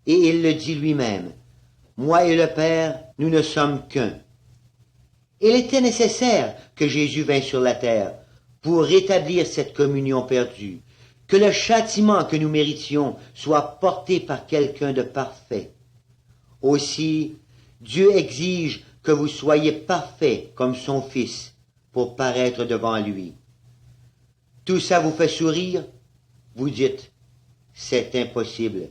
Et il le dit lui-même, « Moi et le Père, nous ne sommes qu'un. » Il était nécessaire que Jésus vînt sur la terre pour rétablir cette communion perdue, que le châtiment que nous méritions soit porté par quelqu'un de parfait. Aussi, Dieu exige que vous soyez parfaits comme son Fils pour paraître devant lui. Tout ça vous fait sourire? Vous dites, c'est impossible.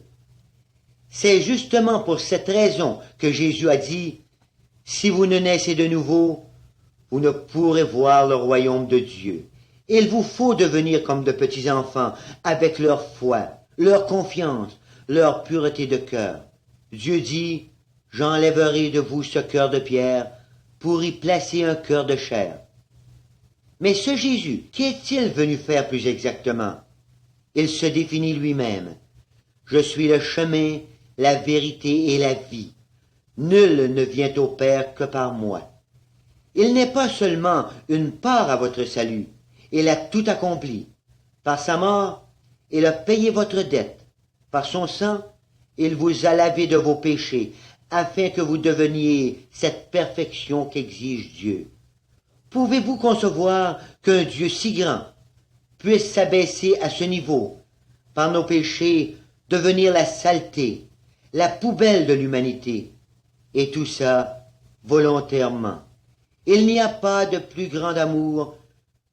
C'est justement pour cette raison que Jésus a dit, « Si vous ne naissez de nouveau, vous ne pourrez voir le royaume de Dieu. » Il vous faut devenir comme de petits enfants, avec leur foi, leur confiance, leur pureté de cœur. Dieu dit, « J'enlèverai de vous ce cœur de pierre pour y placer un cœur de chair. » Mais ce Jésus, qu'est-il venu faire plus exactement? Il se définit lui-même. « Je suis le chemin, la vérité et la vie. Nul ne vient au Père que par moi. » Il n'est pas seulement une part à votre salut, il a tout accompli. Par sa mort, il a payé votre dette. Par son sang, il vous a lavé de vos péchés, afin que vous deveniez cette perfection qu'exige Dieu. Pouvez-vous concevoir qu'un Dieu si grand puisse s'abaisser à ce niveau, par nos péchés, devenir la saleté, la poubelle de l'humanité, et tout ça volontairement? Il n'y a pas de plus grand amour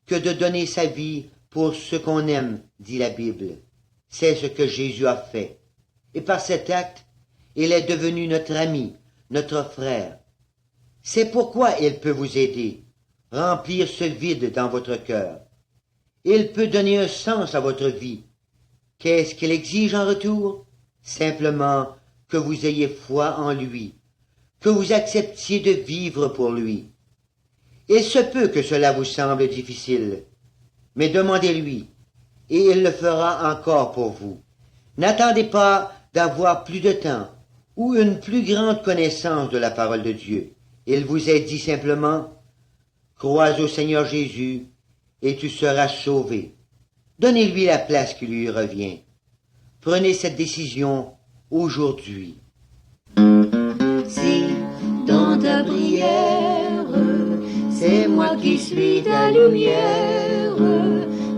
que de donner sa vie pour ce qu'on aime, dit la Bible. C'est ce que Jésus a fait. Et par cet acte, il est devenu notre ami, notre frère. C'est pourquoi il peut vous aider, remplir ce vide dans votre cœur. Il peut donner un sens à votre vie. Qu'est-ce qu'il exige en retour? Simplement que vous ayez foi en lui, que vous acceptiez de vivre pour lui. Il se peut que cela vous semble difficile, mais demandez-lui, et il le fera encore pour vous. N'attendez pas d'avoir plus de temps ou une plus grande connaissance de la parole de Dieu. Il vous est dit simplement, « Crois au Seigneur Jésus, et tu seras sauvé. » Donnez-lui la place qui lui revient. Prenez cette décision aujourd'hui. Si dans ta prière, c'est moi qui suis ta lumière,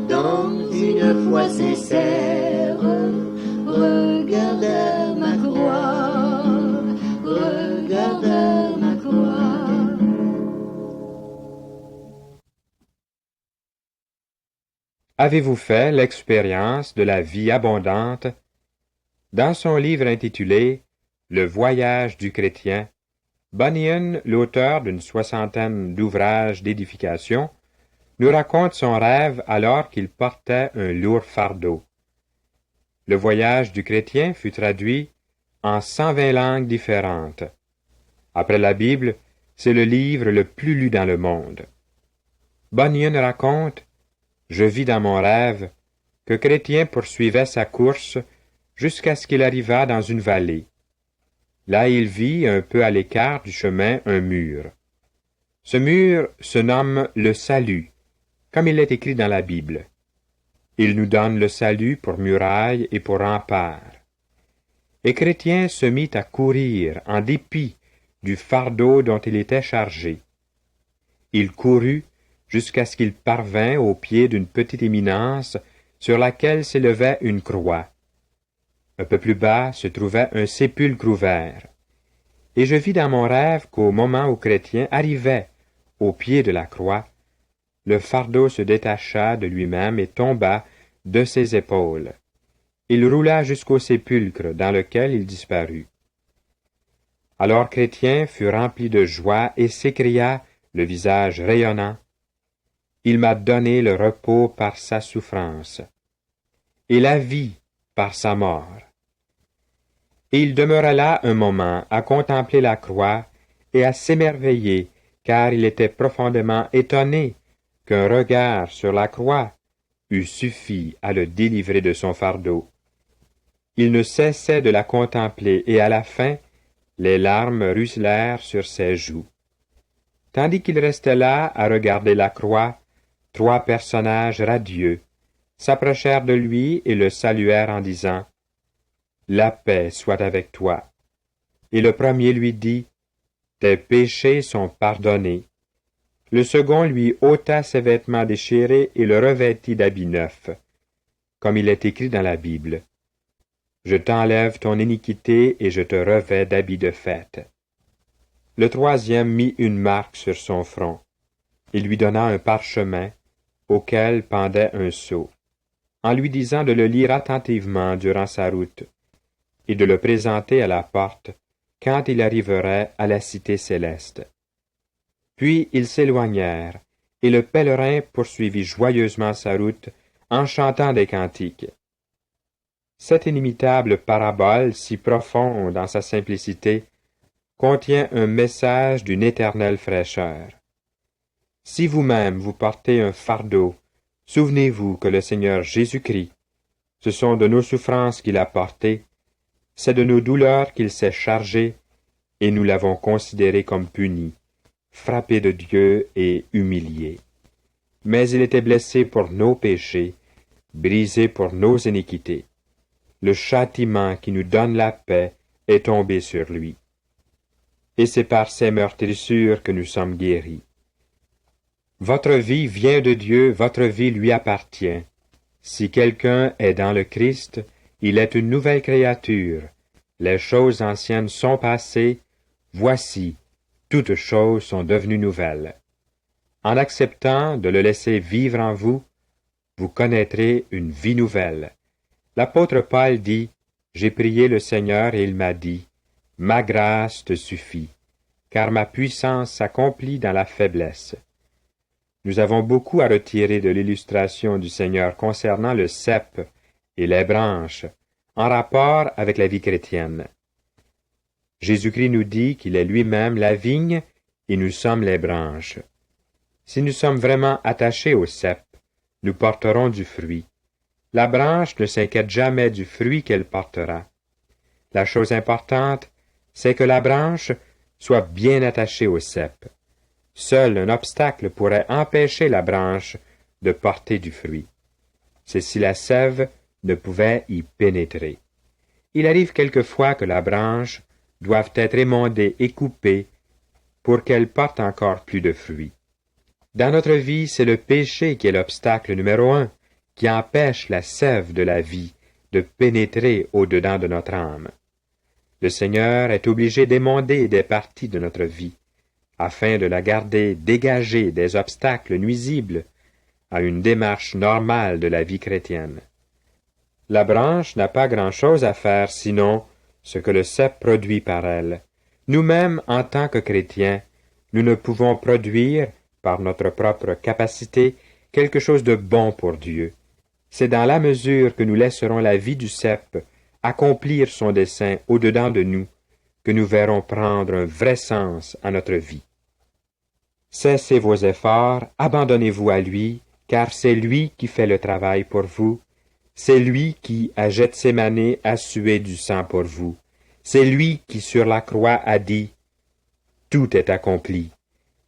dans une foi sincère, regarde à ma croix, regarde à ma croix. Avez-vous fait l'expérience de la vie abondante? Dans son livre intitulé « Le voyage du chrétien », Bunyan, l'auteur d'une 60aine d'ouvrages d'édification, nous raconte son rêve alors qu'il portait un lourd fardeau. Le voyage du chrétien fut traduit en 120 langues différentes. Après la Bible, c'est le livre le plus lu dans le monde. Bunyan raconte « Je vis dans mon rêve que Chrétien poursuivait sa course jusqu'à ce qu'il arrivât dans une vallée. Là, il vit, un peu à l'écart du chemin, un mur. Ce mur se nomme le salut, comme il est écrit dans la Bible. Il nous donne le salut pour muraille et pour rempart. Et Chrétien se mit à courir en dépit du fardeau dont il était chargé. Il courut jusqu'à ce qu'il parvint au pied d'une petite éminence sur laquelle s'élevait une croix. Un peu plus bas se trouvait un sépulcre ouvert. Et je vis dans mon rêve qu'au moment où Chrétien arrivait au pied de la croix, le fardeau se détacha de lui-même et tomba de ses épaules. Il roula jusqu'au sépulcre dans lequel il disparut. Alors Chrétien fut rempli de joie et s'écria, le visage rayonnant, « Il m'a donné le repos par sa souffrance, et la vie par sa mort. » Et il demeura là un moment à contempler la croix et à s'émerveiller, car il était profondément étonné qu'un regard sur la croix eût suffi à le délivrer de son fardeau. Il ne cessait de la contempler, et à la fin, les larmes ruisselèrent sur ses joues. Tandis qu'il restait là à regarder la croix, 3 personnages radieux s'approchèrent de lui et le saluèrent en disant « La paix soit avec toi. » Et le premier lui dit « Tes péchés sont pardonnés. » Le second lui ôta ses vêtements déchirés et le revêtit d'habits neufs, comme il est écrit dans la Bible. « Je t'enlève ton iniquité et je te revêts d'habits de fête. » Le troisième mit une marque sur son front. Il lui donna un parchemin auquel pendait un sceau, en lui disant de le lire attentivement durant sa route et de le présenter à la porte quand il arriverait à la cité céleste. Puis ils s'éloignèrent, et le pèlerin poursuivit joyeusement sa route en chantant des cantiques. Cette inimitable parabole, si profonde dans sa simplicité, contient un message d'une éternelle fraîcheur. Si vous-même vous portez un fardeau, souvenez-vous que le Seigneur Jésus-Christ, ce sont de nos souffrances qu'il a portées, c'est de nos douleurs qu'il s'est chargé, et nous l'avons considéré comme puni, frappé de Dieu et humilié. Mais il était blessé pour nos péchés, brisé pour nos iniquités. Le châtiment qui nous donne la paix est tombé sur lui. Et c'est par ses meurtrissures que nous sommes guéris. Votre vie vient de Dieu, votre vie lui appartient. Si quelqu'un est dans le Christ, il est une nouvelle créature. Les choses anciennes sont passées, voici, toutes choses sont devenues nouvelles. En acceptant de le laisser vivre en vous, vous connaîtrez une vie nouvelle. L'apôtre Paul dit, « J'ai prié le Seigneur et il m'a dit, « Ma grâce te suffit, car ma puissance s'accomplit dans la faiblesse. » Nous avons beaucoup à retirer de l'illustration du Seigneur concernant le cep et les branches, en rapport avec la vie chrétienne. Jésus-Christ nous dit qu'il est lui-même la vigne et nous sommes les branches. Si nous sommes vraiment attachés au cep, nous porterons du fruit. La branche ne s'inquiète jamais du fruit qu'elle portera. La chose importante, c'est que la branche soit bien attachée au cep. Seul un obstacle pourrait empêcher la branche de porter du fruit. C'est si la sève ne pouvait y pénétrer. Il arrive quelquefois que la branche doive être émondée et coupée pour qu'elle porte encore plus de fruits. Dans notre vie, c'est le péché qui est l'obstacle numéro 1, qui empêche la sève de la vie de pénétrer au-dedans de notre âme. Le Seigneur est obligé d'émonder des parties de notre vie, afin de la garder dégagée des obstacles nuisibles à une démarche normale de la vie chrétienne. La branche n'a pas grand-chose à faire sinon ce que le cep produit par elle. Nous-mêmes, en tant que chrétiens, nous ne pouvons produire, par notre propre capacité, quelque chose de bon pour Dieu. C'est dans la mesure que nous laisserons la vie du cep accomplir son dessein au-dedans de nous que nous verrons prendre un vrai sens à notre vie. Cessez vos efforts, abandonnez-vous à lui, car c'est lui qui fait le travail pour vous. C'est lui qui, à Gethsémani, a sué du sang pour vous. C'est lui qui, sur la croix, a dit « Tout est accompli ».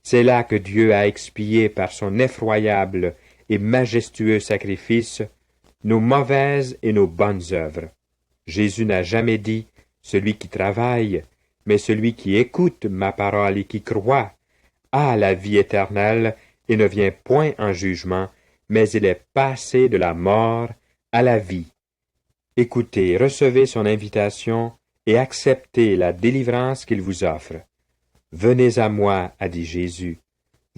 C'est là que Dieu a expié par son effroyable et majestueux sacrifice nos mauvaises et nos bonnes œuvres. Jésus n'a jamais dit « Celui qui travaille », mais celui qui écoute ma parole et qui croit a la vie éternelle et ne vient point en jugement, mais il est passé de la mort à la vie. Écoutez, recevez son invitation et acceptez la délivrance qu'il vous offre. « Venez à moi, a dit Jésus.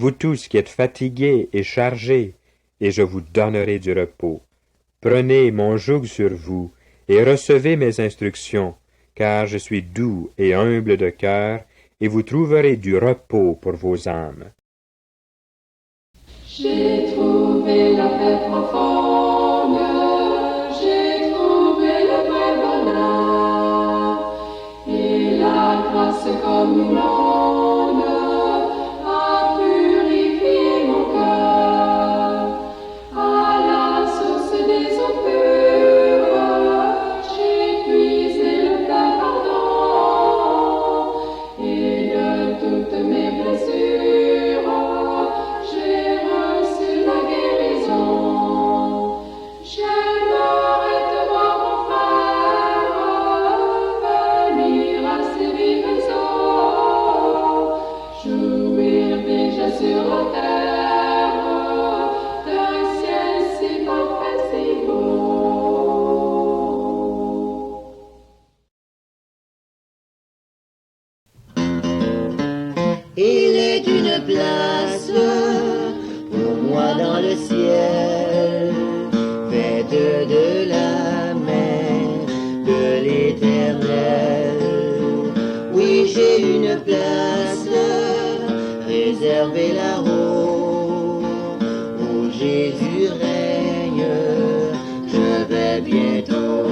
vous tous qui êtes fatigués et chargés, et je vous donnerai du repos. Prenez mon joug sur vous, et recevez mes instructions, car je suis doux et humble de cœur, et vous trouverez du repos pour vos âmes. J'ai trouvé la paix profonde, j'ai trouvé le vrai bonheur, et la grâce comme une onde a purifié mon cœur. À la source des eaux pures, j'ai puisé le plein pardon, et de toutes mes blessures, j'ai reçu la guérison. J'aimerais te voir, mon frère, venir à ces vives eaux, jouir déjà sur la terre d'un ciel si parfait, si beau. Il est une place pour moi dans le ciel, faite de la main de l'Éternel. Oui, j'ai une place réservée là-haut, où Jésus règne, je vais bientôt.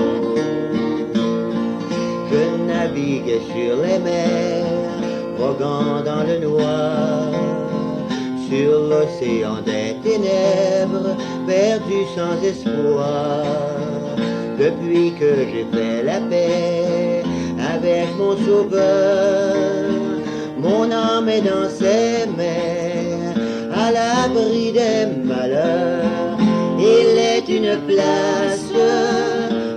Je navigue sur les mers, voguant dans le noir, sur l'océan des ténèbres, perdu sans espoir. Depuis que j'ai fait la paix avec mon Sauveur, mon âme est dans ses mains, à l'abri des malheurs. Il est une place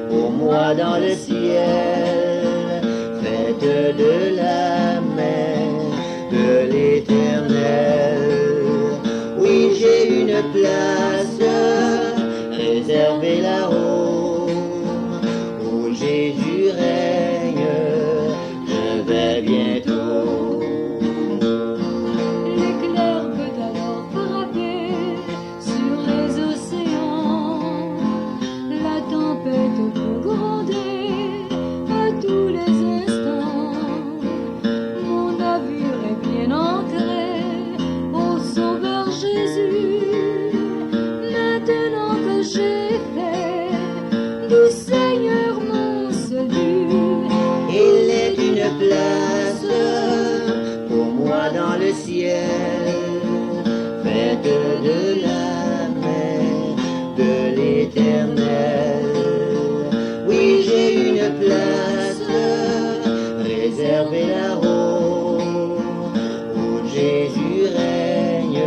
pour moi dans le ciel, faite de la main de l'Éternel. Oui, j'ai une place réservée là-haut, où Jésus règne, je vais bientôt. L'éclair peut alors frapper sur les océans, la tempête peut gronder à tous les instants. Mon navire est bien ancré au Sauveur Jésus, maintenant que j'ai fait du Seigneur mon salut. Il est une place pour moi dans le ciel, faite de la main de l'Éternel. Oui, j'ai une place réservée là-haut, où Jésus règne,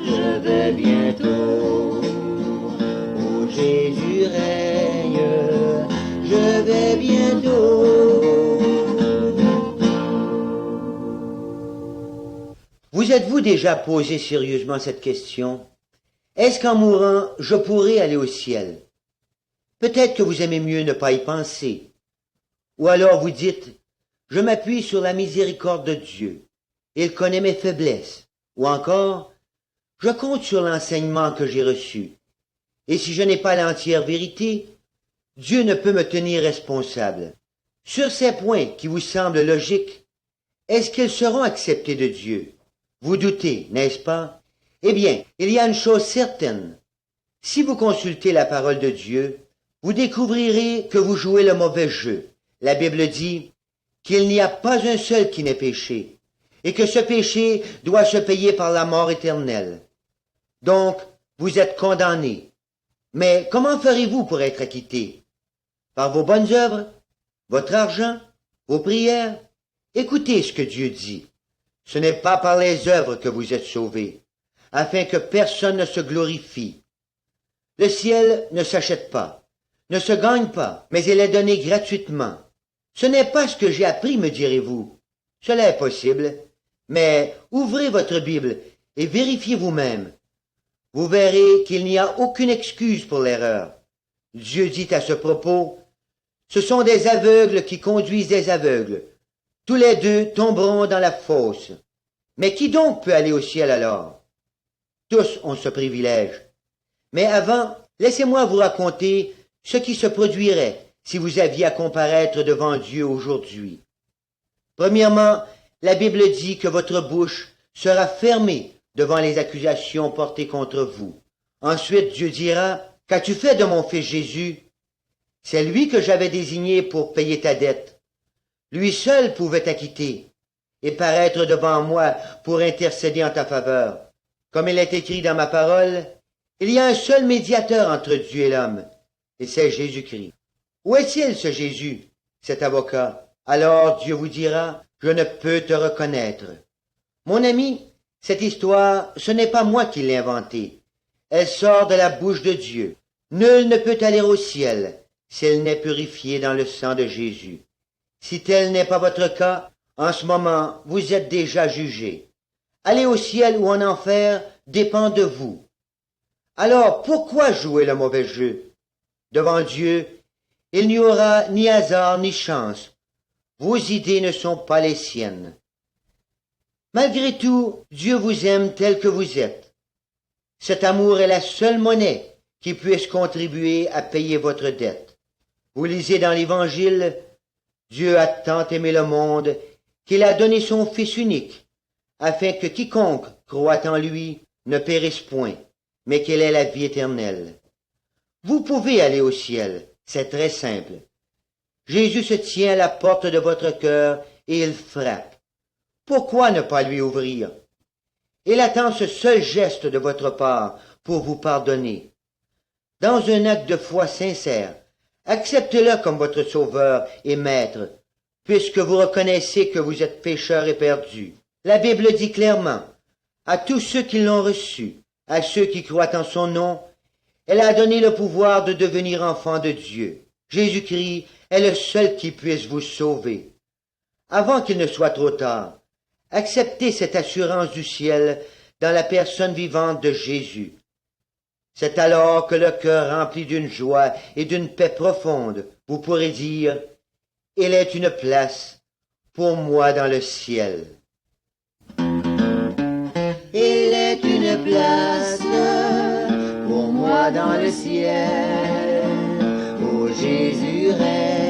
je vais bientôt. Où Jésus règne, je vais bientôt. Vous êtes-vous déjà posé sérieusement cette question? Est-ce qu'en mourant, je pourrai aller au ciel? Peut-être que vous aimez mieux ne pas y penser. Ou alors vous dites, je m'appuie sur la miséricorde de Dieu. Il connaît mes faiblesses. Ou encore, je compte sur l'enseignement que j'ai reçu. Et si je n'ai pas l'entière vérité, Dieu ne peut me tenir responsable. Sur ces points qui vous semblent logiques, est-ce qu'ils seront acceptés de Dieu? Vous doutez, n'est-ce pas? Eh bien, il y a une chose certaine. Si vous consultez la parole de Dieu, vous découvrirez que vous jouez le mauvais jeu. La Bible dit qu'il n'y a pas un seul qui n'ait péché, et que ce péché doit se payer par la mort éternelle. Donc, vous êtes condamnés. Mais comment ferez-vous pour être acquittés? Par vos bonnes œuvres? Votre argent? Vos prières? Écoutez ce que Dieu dit. Ce n'est pas par les œuvres que vous êtes sauvés, afin que personne ne se glorifie. Le ciel ne s'achète pas, ne se gagne pas, mais il est donné gratuitement. Ce n'est pas ce que j'ai appris, me direz-vous. Cela est possible, mais ouvrez votre Bible et vérifiez vous-même. Vous verrez qu'il n'y a aucune excuse pour l'erreur. Dieu dit à ce propos, « Ce sont des aveugles qui conduisent des aveugles. Tous les deux tomberont dans la fosse. » Mais qui donc peut aller au ciel alors? Tous ont ce privilège. Mais avant, laissez-moi vous raconter ce qui se produirait si vous aviez à comparaître devant Dieu aujourd'hui. Premièrement, la Bible dit que votre bouche sera fermée devant les accusations portées contre vous. Ensuite, Dieu dira, « Qu'as-tu fait de mon fils Jésus? C'est lui que j'avais désigné pour payer ta dette. Lui seul pouvait t'acquitter et paraître devant moi pour intercéder en ta faveur. Comme il est écrit dans ma parole, il y a un seul médiateur entre Dieu et l'homme, et c'est Jésus-Christ. Où est-il, ce Jésus, cet avocat? Alors Dieu vous dira, je ne peux te reconnaître. Mon ami, cette histoire, ce n'est pas moi qui l'ai inventée. Elle sort de la bouche de Dieu. Nul ne peut aller au ciel s'il n'est purifié dans le sang de Jésus. Si tel n'est pas votre cas, en ce moment, vous êtes déjà jugé. Aller au ciel ou en enfer dépend de vous. Alors, pourquoi jouer le mauvais jeu? Devant Dieu, il n'y aura ni hasard ni chance. Vos idées ne sont pas les siennes. Malgré tout, Dieu vous aime tel que vous êtes. Cet amour est la seule monnaie qui puisse contribuer à payer votre dette. Vous lisez dans l'Évangile, Dieu a tant aimé le monde qu'il a donné son Fils unique, afin que quiconque croit en lui ne périsse point, mais qu'il ait la vie éternelle. Vous pouvez aller au ciel, c'est très simple. Jésus se tient à la porte de votre cœur et il frappe. Pourquoi ne pas lui ouvrir? Il attend ce seul geste de votre part pour vous pardonner. Dans un acte de foi sincère, acceptez-le comme votre sauveur et maître, puisque vous reconnaissez que vous êtes pécheur et perdu. La Bible dit clairement, à tous ceux qui l'ont reçu, à ceux qui croient en son nom, elle a donné le pouvoir de devenir enfants de Dieu. Jésus-Christ est le seul qui puisse vous sauver. Avant qu'il ne soit trop tard, acceptez cette assurance du ciel dans la personne vivante de Jésus. C'est alors que le cœur rempli d'une joie et d'une paix profonde, vous pourrez dire, « Il est une place pour moi dans le ciel. » Il est une place pour moi dans le ciel, où Jésus règne.